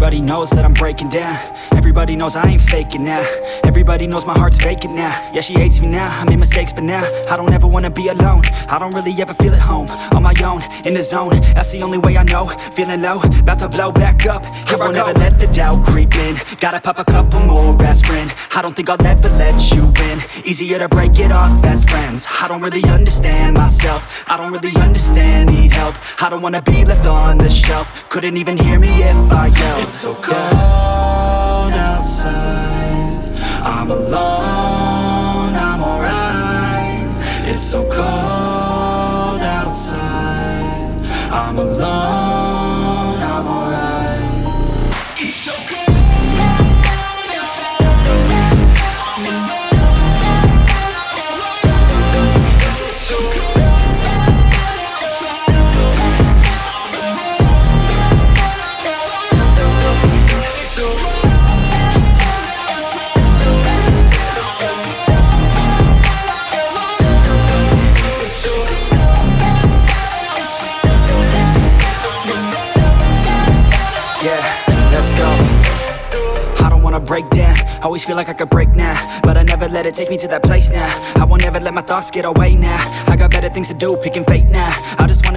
Everybody knows that I'm breaking down. Everybody knows I ain't faking now. Everybody knows my heart's vacant now. Yeah, she hates me now, I made mistakes but now I don't ever wanna be alone. I don't really ever feel at home. On my own, in the zone, that's the only way I know. Feeling low, about to blow back up. Here I won't ever let the doubt creep in. Gotta pop a couple more aspirin. I don't think I'll ever let you in. Easier to break it off as friends. I don't really understand myself. I don't really understand, need help. I don't wanna be left on the shelf. Couldn't even hear me if I yelled. It's so cold outside, I'm alone, I'm alright. It's so cold outside, I'm alone, I'm alright. It's so cold. Break down, always feel like I could break now, but I never let it take me to that place now. I won't ever let my thoughts get away now. I got better things to do, picking fate now. I just wanna